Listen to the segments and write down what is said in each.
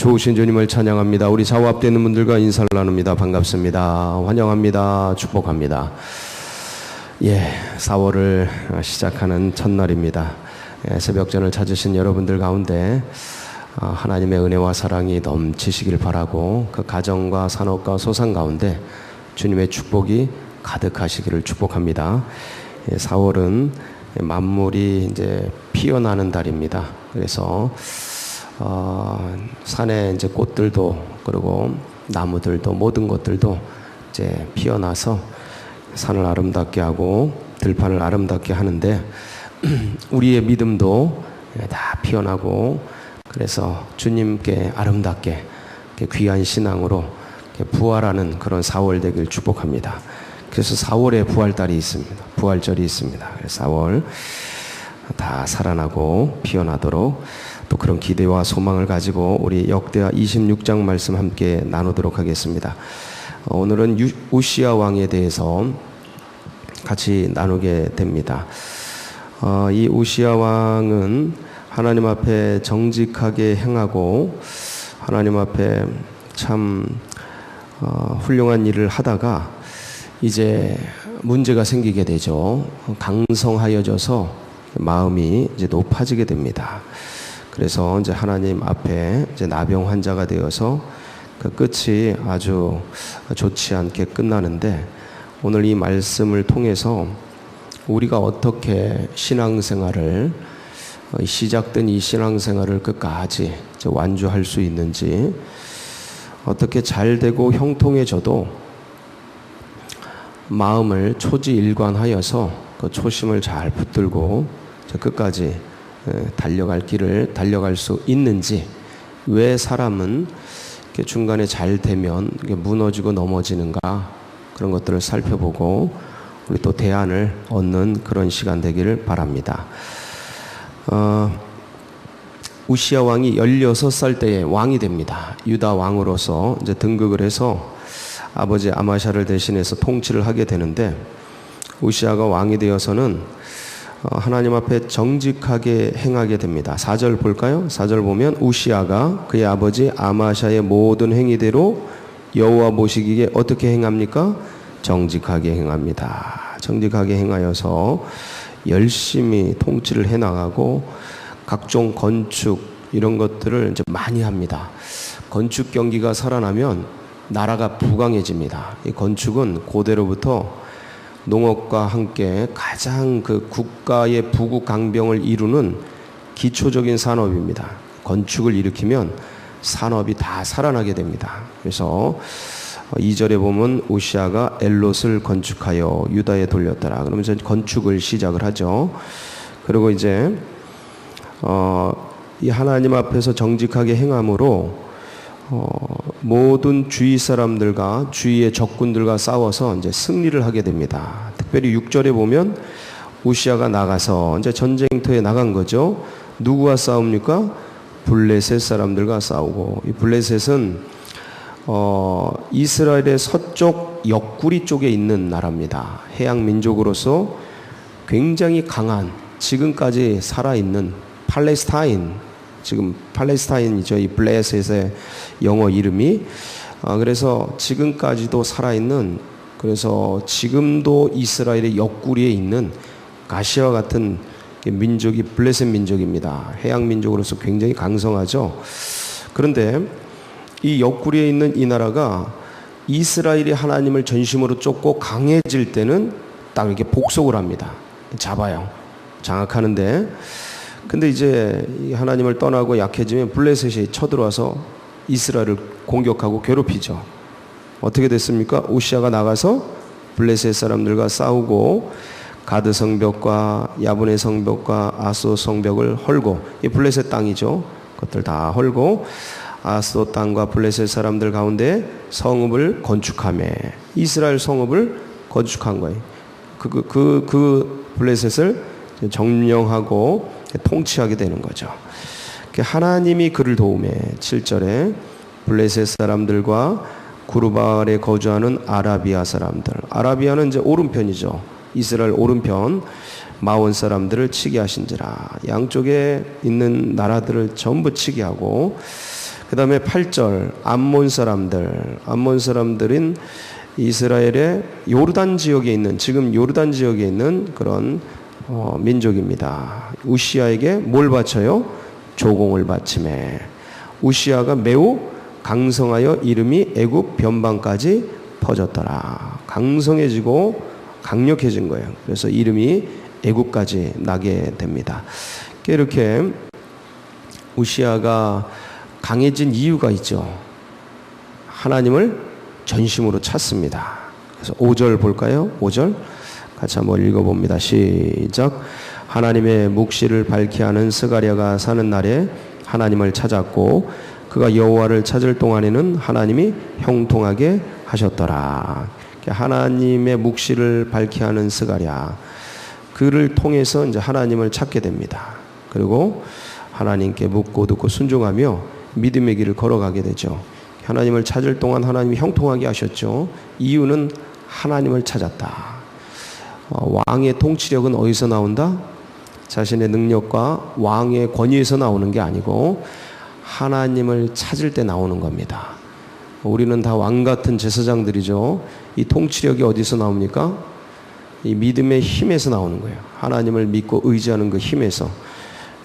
좋으신 주님을 찬양합니다. 우리 좌우 앞에 있는 분들과 인사를 나눕니다. 반갑습니다. 환영합니다. 축복합니다. 4월을 시작하는 첫날입니다. 새벽전을 찾으신 여러분들 가운데 하나님의 은혜와 사랑이 넘치시길 바라고, 그 가정과 산업과 소상 가운데 주님의 축복이 가득하시기를 축복합니다. 4월은 만물이 이제 피어나는 달입니다. 그래서 산에 이제 꽃들도, 그리고 나무들도, 모든 것들도 이제 피어나서 산을 아름답게 하고 들판을 아름답게 하는데, 우리의 믿음도 다 피어나고, 그래서 주님께 아름답게 귀한 신앙으로 부활하는 그런 4월 되길 축복합니다. 그래서 4월에 부활달이 있습니다. 부활절이 있습니다. 4월 다 살아나고 피어나도록 또 그런 기대와 소망을 가지고 우리 역대하 26장 말씀 함께 나누도록 하겠습니다. 오늘은 우시야 왕에 대해서 같이 나누게 됩니다. 이 우시야 왕은 하나님 앞에 정직하게 행하고 하나님 앞에 참 훌륭한 일을 하다가 이제 문제가 생기게 되죠. 강성하여져서 마음이 이제 높아지게 됩니다. 그래서 이제 하나님 앞에 이제 나병 환자가 되어서 그 끝이 아주 좋지 않게 끝나는데, 오늘 이 말씀을 통해서 우리가 어떻게 신앙생활을 시작된 이 신앙생활을 끝까지 완주할 수 있는지, 어떻게 잘 되고 형통해져도 마음을 초지일관하여서 그 초심을 잘 붙들고 끝까지 달려갈 길을 달려갈 수 있는지, 왜 사람은 이렇게 중간에 잘 되면 이렇게 무너지고 넘어지는가, 그런 것들을 살펴보고 우리 또 대안을 얻는 그런 시간 되기를 바랍니다. 우시야 왕이 16살 때에 왕이 됩니다. 유다 왕으로서 이제 등극을 해서 아버지 아마샤를 대신해서 통치를 하게 되는데, 우시야가 왕이 되어서는 하나님 앞에 정직하게 행하게 됩니다. 4절 볼까요? 4절 보면 우시야가 그의 아버지 아마샤의 모든 행위대로 여호와 보시기에 어떻게 행합니까? 정직하게 행합니다. 정직하게 행하여서 열심히 통치를 해나가고 각종 건축 이런 것들을 이제 많이 합니다. 건축 경기가 살아나면 나라가 부강해집니다. 이 건축은 고대로부터 농업과 함께 가장 그 국가의 부국강병을 이루는 기초적인 산업입니다. 건축을 일으키면 산업이 다 살아나게 됩니다. 그래서 2절에 보면 우시야가 엘롯을 건축하여 유다에 돌렸더라. 그러면서 건축을 시작을 하죠. 그리고 이제 이 하나님 앞에서 정직하게 행함으로 모든 주위 사람들과 주위의 적군들과 싸워서 이제 승리를 하게 됩니다. 특별히 6절에 보면 우시야가 나가서 이제 전쟁터에 나간 거죠. 누구와 싸웁니까? 블레셋 사람들과 싸우고, 이 블레셋은 이스라엘의 서쪽 옆구리 쪽에 있는 나라입니다. 해양 민족으로서 굉장히 강한, 지금까지 살아있는 팔레스타인, 지금 팔레스타인이죠. 이 블레셋의 영어 이름이. 그래서 지금까지도 살아있는, 그래서 지금도 이스라엘의 옆구리에 있는 가시와 같은 민족이 블레셋 민족입니다. 해양 민족으로서 굉장히 강성하죠. 그런데 이 옆구리에 있는 이 나라가 이스라엘이 하나님을 전심으로 쫓고 강해질 때는 딱 이렇게 복속을 합니다. 잡아요. 장악하는데, 근데 이제 하나님을 떠나고 약해지면 블레셋이 쳐들어와서 이스라엘을 공격하고 괴롭히죠. 어떻게 됐습니까? 우시야가 나가서 블레셋 사람들과 싸우고 가드 성벽과 야분의 성벽과 아소 성벽을 헐고, 이 블레셋 땅이죠. 그것들 다 헐고 아소 땅과 블레셋 사람들 가운데 성읍을 건축하며 이스라엘 성읍을 건축한 거예요. 그 블레셋을 점령하고 통치하게 되는 거죠. 하나님이 그를 도우매 7절에 블레셋 사람들과 구르바알에 거주하는 아라비아 사람들, 아라비아는 이제 오른편이죠. 이스라엘 오른편 마온 사람들을 치게 하신지라. 양쪽에 있는 나라들을 전부 치게 하고, 그 다음에 8절 암몬 사람들인 이스라엘의 요르단 지역에 있는, 지금 요르단 지역에 있는 그런 민족입니다. 우시아에게 뭘 바쳐요? 조공을 바치매. 우시아가 매우 강성하여 이름이 애굽 변방까지 퍼졌더라. 강성해지고 강력해진 거예요. 그래서 이름이 애굽까지 나게 됩니다. 이렇게 우시아가 강해진 이유가 있죠. 하나님을 전심으로 찾습니다. 그래서 5절 볼까요? 5절 같이 한번 읽어봅니다. 시작. 하나님의 묵시를 밝히 하는 스가랴가 사는 날에 하나님을 찾았고 그가 여호와를 찾을 동안에는 하나님이 형통하게 하셨더라. 하나님의 묵시를 밝히 하는 스가랴, 그를 통해서 이제 하나님을 찾게 됩니다. 그리고 하나님께 묻고 듣고 순종하며 믿음의 길을 걸어가게 되죠. 하나님을 찾을 동안 하나님이 형통하게 하셨죠. 이유는 하나님을 찾았다. 왕의 통치력은 어디서 나온다? 자신의 능력과 왕의 권위에서 나오는 게 아니고 하나님을 찾을 때 나오는 겁니다. 우리는 다 왕 같은 제사장들이죠. 이 통치력이 어디서 나옵니까? 이 믿음의 힘에서 나오는 거예요. 하나님을 믿고 의지하는 그 힘에서.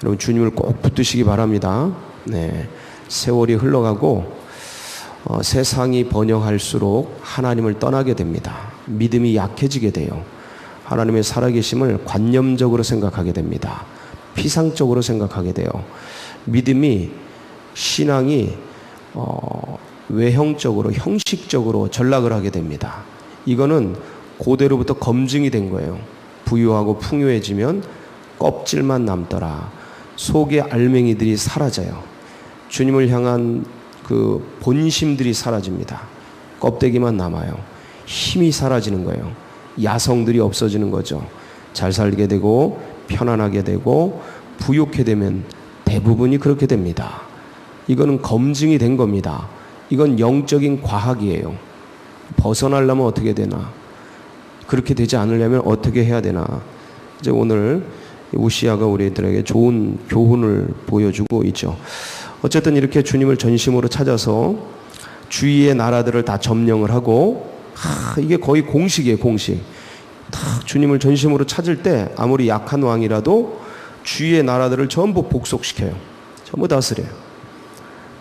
여러분 주님을 꼭 붙드시기 바랍니다. 네, 세월이 흘러가고 세상이 번영할수록 하나님을 떠나게 됩니다. 믿음이 약해지게 돼요. 하나님의 살아계심을 관념적으로 생각하게 됩니다. 피상적으로 생각하게 돼요. 믿음이, 신앙이 외형적으로, 형식적으로 전락을 하게 됩니다. 이거는 고대로부터 검증이 된 거예요. 부유하고 풍요해지면 껍질만 남더라. 속의 알맹이들이 사라져요. 주님을 향한 그 본심들이 사라집니다. 껍데기만 남아요. 힘이 사라지는 거예요. 야성들이 없어지는 거죠. 잘 살게 되고 편안하게 되고 부유하게 되면 대부분이 그렇게 됩니다. 이거는 검증이 된 겁니다. 이건 영적인 과학이에요. 벗어나려면 어떻게 되나? 그렇게 되지 않으려면 어떻게 해야 되나? 이제 오늘 우시아가 우리들에게 좋은 교훈을 보여주고 있죠. 어쨌든 이렇게 주님을 전심으로 찾아서 주위의 나라들을 다 점령을 하고, 이게 거의 공식이에요, 공식. 딱 주님을 전심으로 찾을 때 아무리 약한 왕이라도 주위의 나라들을 전부 복속시켜요. 전부 다스려요.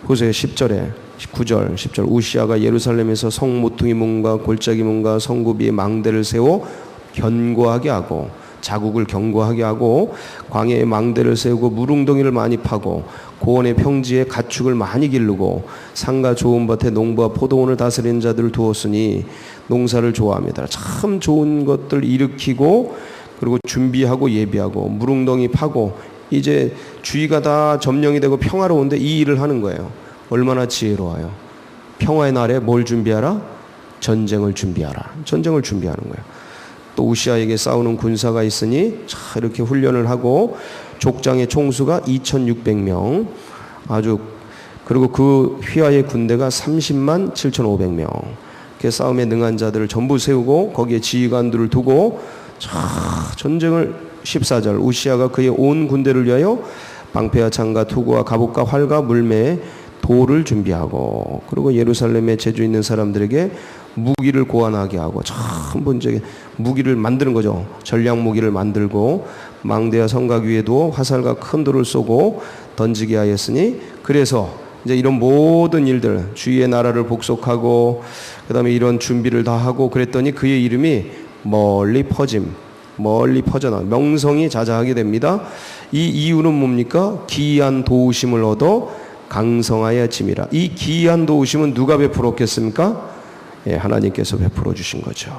보세요. 10절에 9절 10절 우시아가 예루살렘에서 성 모퉁이 문과 골짜기 문과 성구비에 망대를 세워 견고하게 하고 자국을 견고하게 하고 광야에 망대를 세우고 물웅덩이를 많이 파고 고원의 평지에 가축을 많이 기르고 산과 좋은 밭에 농부와 포도원을 다스리는 자들을 두었으니 농사를 좋아합니다. 참 좋은 것들 일으키고 그리고 준비하고 예비하고 물웅덩이 파고 이제 주위가 다 점령이 되고 평화로운데 이 일을 하는 거예요. 얼마나 지혜로워요. 평화의 날에 뭘 준비하라? 전쟁을 준비하라. 전쟁을 준비하는 거예요. 또 우시아에게 싸우는 군사가 있으니 자 이렇게 훈련을 하고 족장의 총수가 2,600명 아주 그리고 그 휘하의 군대가 30만 7,500명 이렇게 싸움에 능한 자들을 전부 세우고 거기에 지휘관들을 두고 자 전쟁을 14절 우시아가 그의 온 군대를 위하여 방패와 창과 투구와 갑옷과 활과 물매에 돌을 준비하고 그리고 예루살렘에 재주 있는 사람들에게 무기를 고안하게 하고 참 번쩍에 무기를 만드는 거죠. 전략 무기를 만들고 망대와 성곽 위에도 화살과 큰 돌을 쏘고 던지게 하였으니 그래서 이제 이런 모든 일들 주위의 나라를 복속하고 그 다음에 이런 준비를 다 하고 그랬더니 그의 이름이 멀리 퍼져나 명성이 자자하게 됩니다. 이 이유는 뭡니까? 기이한 도우심을 얻어 강성하여짐이라. 이 기이한 도우심은 누가 베풀었겠습니까? 예, 하나님께서 베풀어 주신 거죠.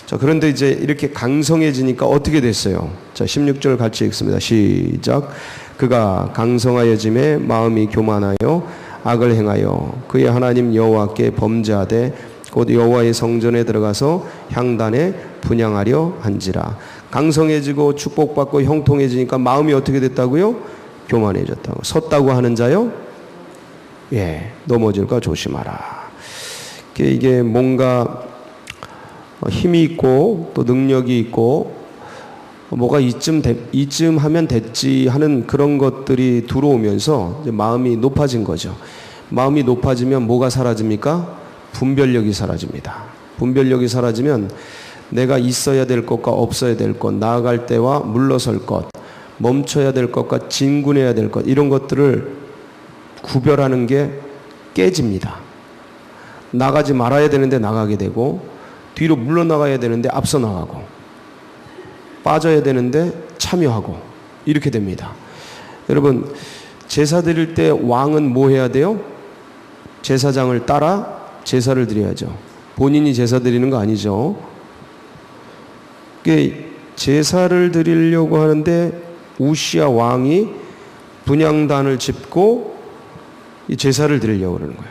자, 그런데 이제 이렇게 강성해지니까 어떻게 됐어요? 자, 16절 같이 읽습니다. 시작. 그가 강성하여짐에 마음이 교만하여 악을 행하여 그의 하나님 여호와께 범죄하되 곧 여호와의 성전에 들어가서 향단에 분향하려 한지라. 강성해지고 축복받고 형통해지니까 마음이 어떻게 됐다고요? 교만해졌다고. 섰다고 하는 자요? 예, 넘어질까 조심하라. 이게 뭔가 힘이 있고 또 능력이 있고 뭐가 이쯤 하면 됐지 하는 그런 것들이 들어오면서 이제 마음이 높아진 거죠. 마음이 높아지면 뭐가 사라집니까? 분별력이 사라집니다. 분별력이 사라지면 내가 있어야 될 것과 없어야 될 것, 나아갈 때와 물러설 것, 멈춰야 될 것과 진군해야 될 것, 이런 것들을 구별하는 게 깨집니다. 나가지 말아야 되는데 나가게 되고, 뒤로 물러나가야 되는데 앞서 나가고, 빠져야 되는데 참여하고, 이렇게 됩니다. 여러분, 제사 드릴 때 왕은 뭐 해야 돼요? 제사장을 따라 제사를 드려야죠. 본인이 제사 드리는 거 아니죠. 제사를 드리려고 하는데 우시야 왕이 분향단을 짚고 이 제사를 드리려고 그러는 거예요.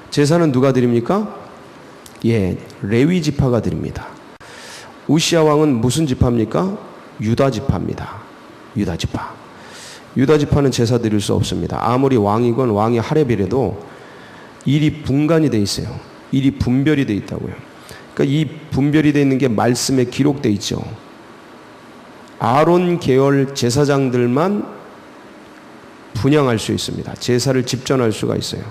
제사는 누가 드립니까? 레위 지파가 드립니다. 우시야 왕은 무슨 지파입니까? 유다 지파입니다. 유다 지파. 유다 지파는 제사 드릴 수 없습니다. 아무리 왕이건 왕이 하렙이라도 일이 분간이 돼 있어요. 일이 분별이 돼 있다고요. 그러니까 이 분별이 돼 있는 게 말씀에 기록돼 있죠. 아론 계열 제사장들만 분향할 수 있습니다. 제사를 집전할 수가 있어요.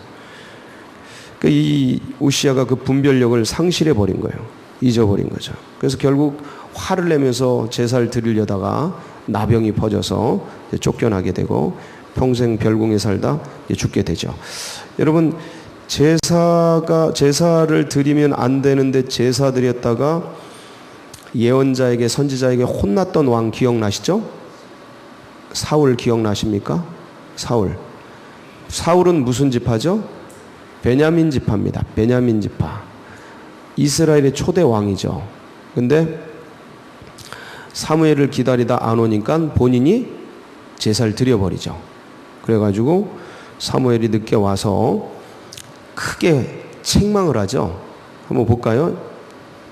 그러니까 이 우시야가 그 분별력을 상실해 버린 거예요. 잊어버린 거죠. 그래서 결국 화를 내면서 제사를 드리려다가 나병이 퍼져서 쫓겨나게 되고 평생 별궁에 살다 죽게 되죠. 여러분, 제사를 드리면 안 되는데 제사 드렸다가 예언자에게, 선지자에게 혼났던 왕 기억나시죠? 사울 기억나십니까? 사울은 무슨 지파죠? 베냐민 지파입니다. 베냐민 지파. 이스라엘의 초대 왕이죠. 근데 사무엘을 기다리다 안 오니까 본인이 제사를 드려버리죠. 그래가지고 사무엘이 늦게 와서 크게 책망을 하죠. 한번 볼까요?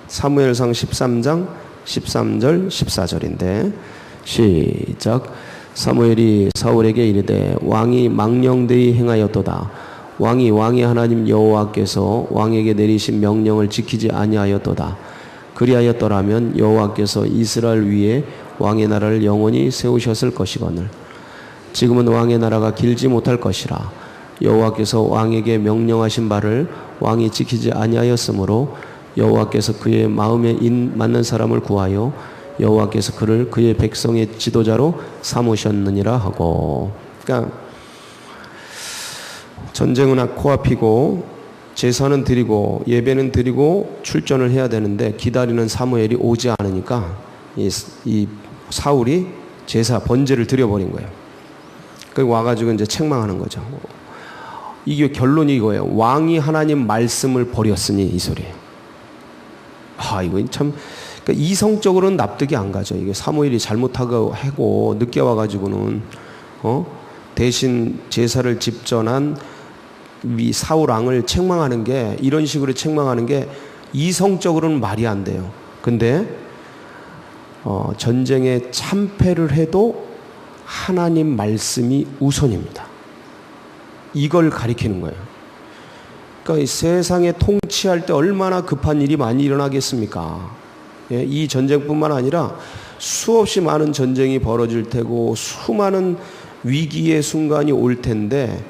사무엘상 13장 13절 14절인데 시작. 사무엘이 사울에게 이르되 왕이 망령되이 행하였도다. 왕이 하나님 여호와께서 왕에게 내리신 명령을 지키지 아니하였도다. 그리하였더라면 여호와께서 이스라엘 위에 왕의 나라를 영원히 세우셨을 것이거늘 지금은 왕의 나라가 길지 못할 것이라. 여호와께서 왕에게 명령하신 바를 왕이 지키지 아니하였으므로 여호와께서 그의 마음에 맞는 사람을 구하여 여호와께서 그를 그의 백성의 지도자로 삼으셨느니라 하고. 그러니까 전쟁은 코앞이고 제사는 드리고 예배는 드리고 출전을 해야 되는데 기다리는 사무엘이 오지 않으니까 이 사울이 제사 번제를 드려버린 거예요. 그 와가지고 이제 책망하는 거죠. 이게 결론이 이거예요. 왕이 하나님 말씀을 버렸으니 이 소리예요. 이거 참, 그러니까 이성적으로는 납득이 안 가죠. 이게 사무엘이 잘못하고 하고 늦게 와가지고는 대신 제사를 집전한 이 사울 왕을 책망하는 게, 이런 식으로 책망하는 게 이성적으로는 말이 안 돼요. 근데 전쟁에 참패를 해도 하나님 말씀이 우선입니다. 이걸 가리키는 거예요. 그러니까 이 세상에 통치할 때 얼마나 급한 일이 많이 일어나겠습니까? 이 전쟁뿐만 아니라 수없이 많은 전쟁이 벌어질 테고 수많은 위기의 순간이 올 텐데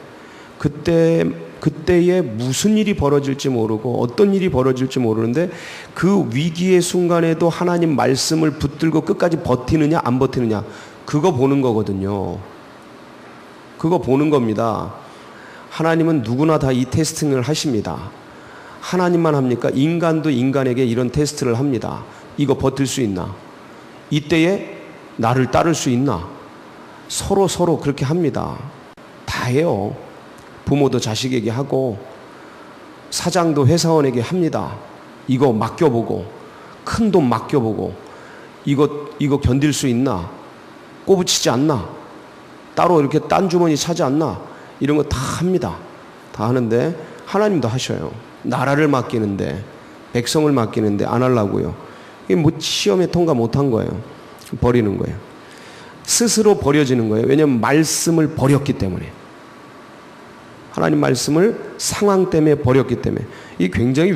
그때에 무슨 일이 벌어질지 모르고 어떤 일이 벌어질지 모르는데 그 위기의 순간에도 하나님 말씀을 붙들고 끝까지 버티느냐 안 버티느냐, 그거 보는 거거든요. 그거 보는 겁니다. 하나님은 누구나 다 이 테스팅을 하십니다. 하나님만 합니까? 인간도 인간에게 이런 테스트를 합니다. 이거 버틸 수 있나? 이때에 나를 따를 수 있나? 서로 그렇게 합니다. 다 해요. 부모도 자식에게 하고 사장도 회사원에게 합니다. 이거 맡겨보고 큰 돈 맡겨보고 이거 견딜 수 있나? 꼬부치지 않나? 따로 이렇게 딴 주머니 차지 않나? 이런 거 다 합니다. 다 하는데 하나님도 하셔요. 나라를 맡기는데, 백성을 맡기는데 안 하려고요. 이게 뭐 시험에 통과 못한 거예요. 버리는 거예요. 스스로 버려지는 거예요. 왜냐하면 말씀을 버렸기 때문에. 하나님 말씀을 상황 때문에 버렸기 때문에. 이게 굉장히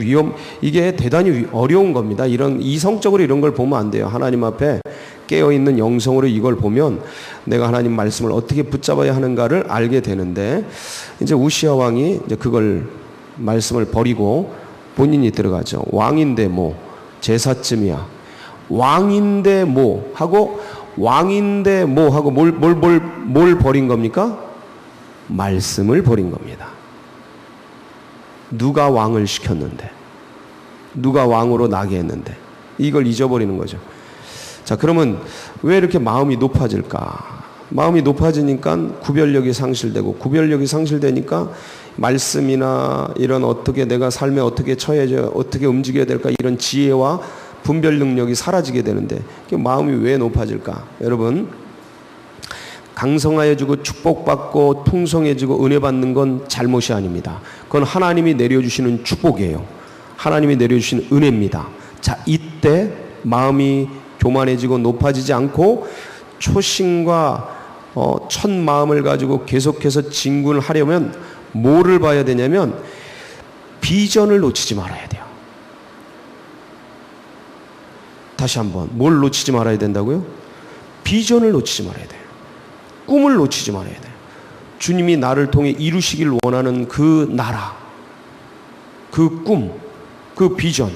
이게 대단히 어려운 겁니다. 이런 이성적으로 이런 걸 보면 안 돼요. 하나님 앞에 깨어있는 영성으로 이걸 보면 내가 하나님 말씀을 어떻게 붙잡아야 하는가를 알게 되는데, 이제 우시야 왕이 이제 그걸 말씀을 버리고 본인이 들어가죠. 왕인데 뭐 제사쯤이야. 왕인데 뭐 하고 뭘 버린 겁니까? 말씀을 버린 겁니다. 누가 왕을 시켰는데, 누가 왕으로 나게 했는데, 이걸 잊어버리는 거죠. 자, 그러면 왜 이렇게 마음이 높아질까? 마음이 높아지니까 구별력이 상실되고, 구별력이 상실되니까 말씀이나 이런 어떻게 내가 삶에 어떻게 처해져, 어떻게 움직여야 될까, 이런 지혜와 분별 능력이 사라지게 되는데, 마음이 왜 높아질까? 여러분, 강성하여지고 축복받고 풍성해지고 은혜 받는 건 잘못이 아닙니다. 그건 하나님이 내려주시는 축복이에요. 하나님이 내려주시는 은혜입니다. 자, 이때 마음이 교만해지고 높아지지 않고 초심과 첫 마음을 가지고 계속해서 진군을 하려면 뭐를 봐야 되냐면 비전을 놓치지 말아야 돼요. 다시 한번, 뭘 놓치지 말아야 된다고요? 비전을 놓치지 말아야 돼요. 꿈을 놓치지 말아야 돼요. 주님이 나를 통해 이루시길 원하는 그 나라, 그 꿈, 그 비전,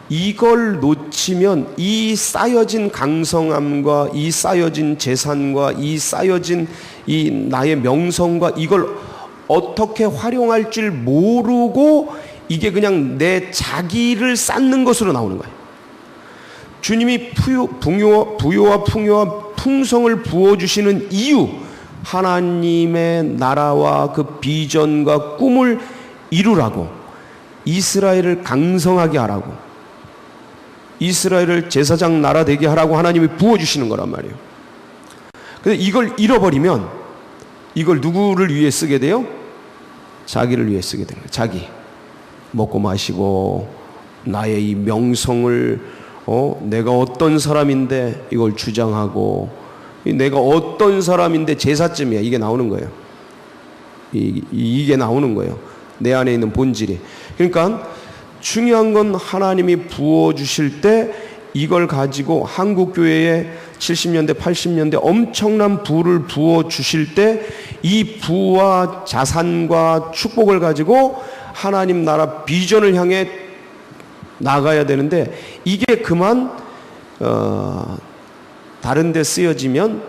이걸 놓치면 이 쌓여진 강성함과 이 쌓여진 재산과 이 쌓여진 이 나의 명성과 이걸 어떻게 활용할 줄 모르고 이게 그냥 내 자기를 쌓는 것으로 나오는 거예요. 주님이 부요와 풍요와 풍성을 부어주시는 이유, 하나님의 나라와 그 비전과 꿈을 이루라고, 이스라엘을 강성하게 하라고, 이스라엘을 제사장 나라 되게 하라고 하나님이 부어주시는 거란 말이에요. 근데 이걸 잃어버리면 이걸 누구를 위해 쓰게 돼요? 자기를 위해 쓰게 되는 거예요. 자기. 먹고 마시고 나의 이 명성을 내가 어떤 사람인데 이걸 주장하고, 내가 어떤 사람인데 제사쯤이야, 이게 나오는 거예요. 이게 나오는 거예요. 내 안에 있는 본질이. 그러니까 중요한 건 하나님이 부어주실 때 이걸 가지고 한국교회에 70년대 80년대 엄청난 부를 부어주실 때 이 부와 자산과 축복을 가지고 하나님 나라 비전을 향해 나가야 되는데, 이게 그만 다른 데 쓰여지면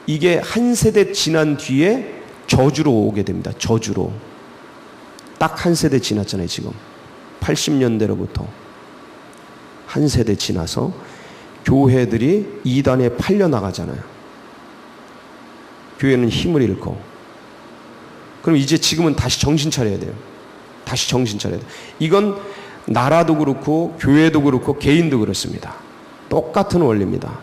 이게 한 세대 지난 뒤에 저주로 오게 됩니다. 저주로. 딱 한 세대 지났잖아요. 지금 80년대로부터 한 세대 지나서 교회들이 이단에 팔려나가잖아요. 교회는 힘을 잃고. 그럼 이제 지금은 다시 정신 차려야 돼요. 다시 정신 차려야 돼요. 이건 나라도 그렇고 교회도 그렇고 개인도 그렇습니다. 똑같은 원리입니다.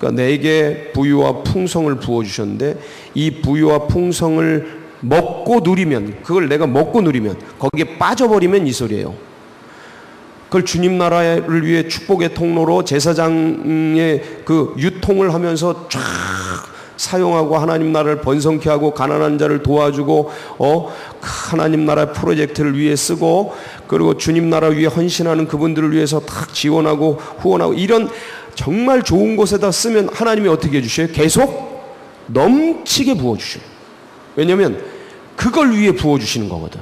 그러니까 내게 부유와 풍성을 부어주셨는데 이 부유와 풍성을 먹고 누리면, 그걸 내가 먹고 누리면, 거기에 빠져버리면 이 소리예요. 그걸 주님 나라를 위해 축복의 통로로 제사장의 그 유통을 하면서 쫙 사용하고 하나님 나라를 번성케 하고 가난한 자를 도와주고 하나님 나라 프로젝트를 위해 쓰고, 그리고 주님 나라 위해 헌신하는 그분들을 위해서 탁 지원하고 후원하고, 이런 정말 좋은 곳에다 쓰면 하나님이 어떻게 해주셔요? 계속 넘치게 부어주셔요. 왜냐하면 그걸 위해 부어주시는 거거든.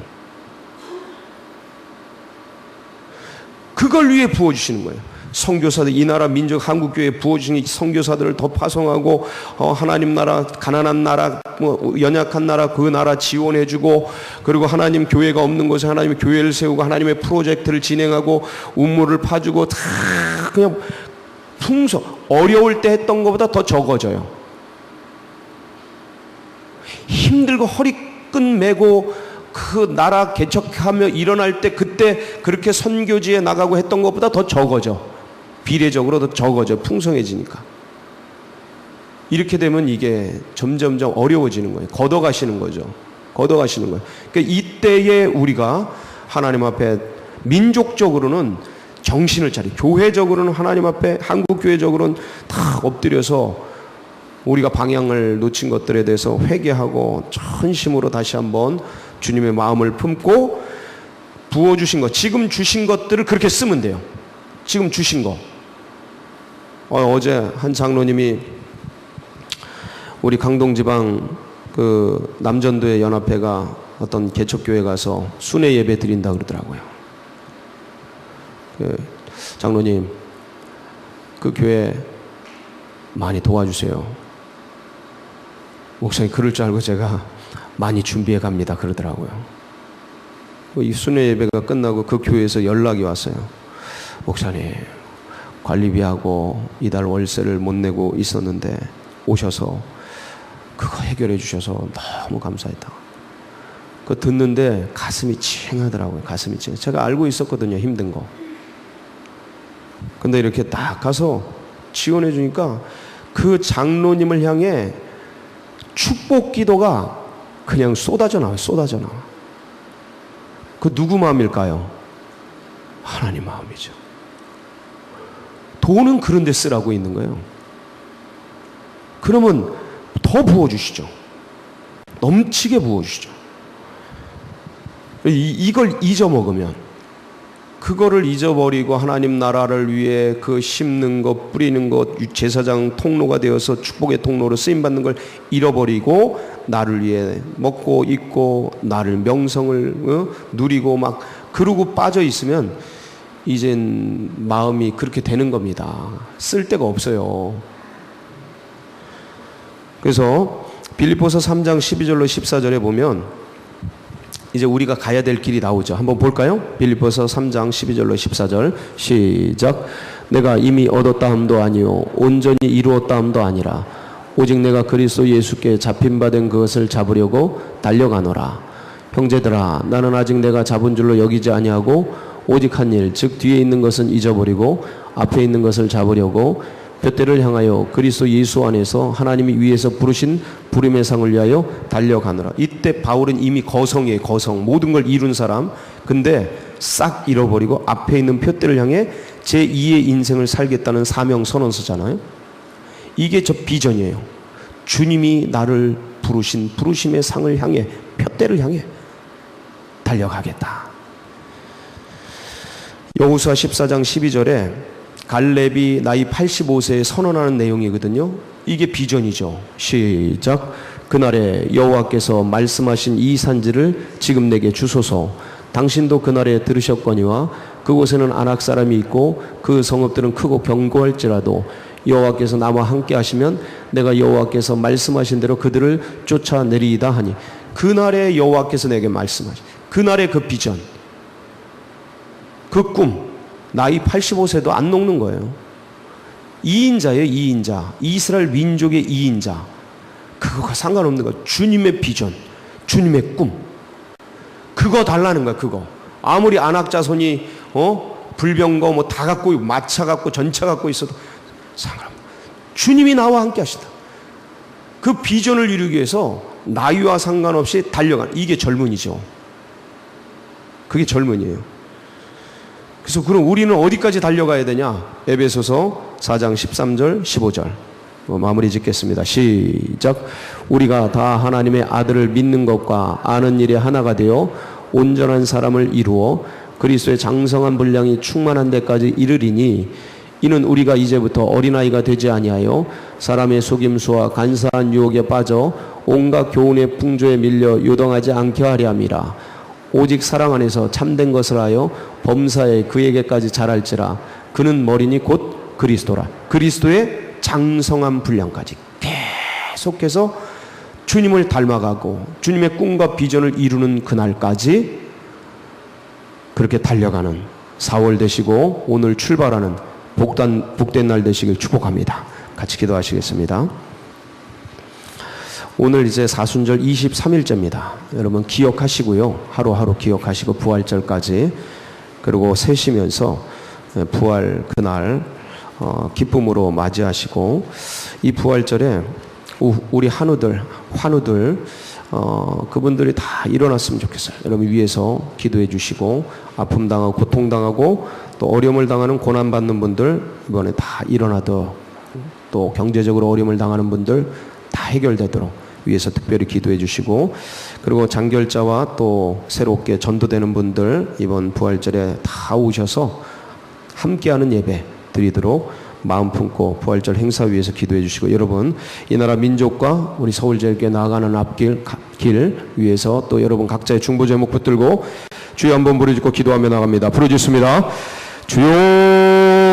그걸 위해 부어주시는 거예요. 선교사들, 이 나라 민족 한국교회에 부어주신 선교사들을 더 파송하고 하나님 나라, 가난한 나라, 연약한 나라, 그 나라 지원해주고, 그리고 하나님 교회가 없는 곳에 하나님의 교회를 세우고 하나님의 프로젝트를 진행하고 우물을 파주고, 다 그냥 풍성, 어려울 때 했던 것보다 더 적어져요. 힘들고 허리끈 매고 그 나라 개척하며 일어날 때 그때 그렇게 선교지에 나가고 했던 것보다 더 적어져. 비례적으로 더 적어져. 풍성해지니까. 이렇게 되면 이게 점점점 어려워지는 거예요. 걷어가시는 거죠. 걷어가시는 거예요. 그러니까 이때에 우리가 하나님 앞에 민족적으로는 정신을 차리고, 교회적으로는 하나님 앞에, 한국교회적으로는 다 엎드려서 우리가 방향을 놓친 것들에 대해서 회개하고 전심으로 다시 한번 주님의 마음을 품고 부어주신 것, 지금 주신 것들을 그렇게 쓰면 돼요. 지금 주신 거. 어제 한 장로님이 우리 강동지방 그 남전도의 연합회가 어떤 개척교회 가서 순회 예배 드린다 그러더라고요. 장로님, 그 교회 많이 도와주세요. 목사님 그럴 줄 알고 제가 많이 준비해 갑니다 그러더라고요. 이 순회 예배가 끝나고 그 교회에서 연락이 왔어요. 목사님, 관리비하고 이달 월세를 못 내고 있었는데 오셔서 그거 해결해 주셔서 너무 감사했다. 그거 듣는데 가슴이 찡하더라고요. 가슴이 찡해. 제가 알고 있었거든요, 힘든 거. 근데 이렇게 딱 가서 지원해 주니까 그 장로님을 향해 축복 기도가 그냥 쏟아져 나와요. 쏟아져 나와. 그 누구 마음일까요? 하나님 마음이죠. 돈은 그런 데 쓰라고 있는 거예요. 그러면 더 부어주시죠. 넘치게 부어주시죠. 이걸 잊어먹으면, 그거를 잊어버리고 하나님 나라를 위해 그 심는 것, 뿌리는 것, 제사장 통로가 되어서 축복의 통로로 쓰임받는 걸 잃어버리고 나를 위해 먹고 입고 나를 명성을 누리고 막 그러고 빠져 있으면 이젠 마음이 그렇게 되는 겁니다. 쓸 데가 없어요. 그래서 빌립보서 3장 12절로 14절에 보면 이제 우리가 가야 될 길이 나오죠. 한번 볼까요? 빌립보서 3장 12절로 14절 시작. 내가 이미 얻었다 함도 아니요 온전히 이루었다 함도 아니라 오직 내가 그리스도 예수께 잡힌 바 된 그것을 잡으려고 달려가노라. 형제들아, 나는 아직 내가 잡은 줄로 여기지 아니하고 오직 한 일, 즉 뒤에 있는 것은 잊어버리고 앞에 있는 것을 잡으려고 둯대를 향하여 그리스도 예수 안에서 하나님이 위에서 부르신 부름의 상을 위하여 달려가노라. 이때 바울은 이미 거성이에요. 거성. 모든 걸 이룬 사람. 근데 싹 잃어버리고 앞에 있는 둯대를 향해 제2의 인생을 살겠다는 사명 선언서잖아요. 이게 저 비전이에요. 주님이 나를 부르신 부르심의 상을 향해, 둯대를 향해 달려가겠다. 여호수아 14장 12절에 갈렙이 나이 85세에 선언하는 내용이거든요. 이게 비전이죠. 시작. 그날에 여호와께서 말씀하신 이 산지를 지금 내게 주소서. 당신도 그날에 들으셨거니와 그곳에는 아낙 사람이 있고 그 성읍들은 크고 견고할지라도 여호와께서 나와 함께 하시면 내가 여호와께서 말씀하신 대로 그들을 쫓아내리이다 하니, 그날에 여호와께서 내게 말씀하신 그날의 그 비전, 그 꿈, 나이 85세도 안 녹는 거예요. 2인자예요. 2인자. 이스라엘 민족의 2인자. 그거가 상관없는 거예요. 주님의 비전, 주님의 꿈, 그거 달라는 거야. 그거 아무리 아낙 자손이 불병거 뭐 다 갖고 마차 갖고 전차 갖고 있어도 상관없어. 주님이 나와 함께 하시다. 그 비전을 이루기 위해서 나이와 상관없이 달려가는, 이게 젊은이죠. 그게 젊은이에요. 그래서 그럼 우리는 어디까지 달려가야 되냐? 에베소서 4장 13절 15절 마무리 짓겠습니다. 시작. 우리가 다 하나님의 아들을 믿는 것과 아는 일에 하나가 되어 온전한 사람을 이루어 그리스도의 장성한 분량이 충만한 데까지 이르리니, 이는 우리가 이제부터 어린아이가 되지 아니하여 사람의 속임수와 간사한 유혹에 빠져 온갖 교훈의 풍조에 밀려 요동하지 않게 하려 함이라. 오직 사랑 안에서 참된 것을 하여 범사에 그에게까지 자랄지라. 그는 머리니 곧 그리스도라. 그리스도의 장성한 분량까지 계속해서 주님을 닮아가고 주님의 꿈과 비전을 이루는 그날까지 그렇게 달려가는 4월 되시고 오늘 출발하는 복된 날 되시길 축복합니다. 같이 기도하시겠습니다. 오늘 이제 사순절 23일째입니다. 여러분 기억하시고요. 하루하루 기억하시고 부활절까지, 그리고 세시면서 부활 그날 기쁨으로 맞이하시고, 이 부활절에 우리 환우들 그분들이 다 일어났으면 좋겠어요. 여러분 위에서 기도해 주시고, 아픔 당하고 고통 당하고 또 어려움을 당하는 고난 받는 분들 이번에 다 일어나도록, 또 경제적으로 어려움을 당하는 분들 다 해결되도록 위에서 특별히 기도해 주시고, 그리고 장결자와 또 새롭게 전도되는 분들 이번 부활절에 다 오셔서 함께하는 예배 드리도록 마음 품고 부활절 행사 위해서 기도해 주시고, 여러분 이 나라 민족과 우리 서울제일교회 나아가는 앞길 길 위해서 또 여러분 각자의 중보 제목 붙들고 주여 한번 부르짖고 기도하며 나갑니다. 부르짖습니다. 주여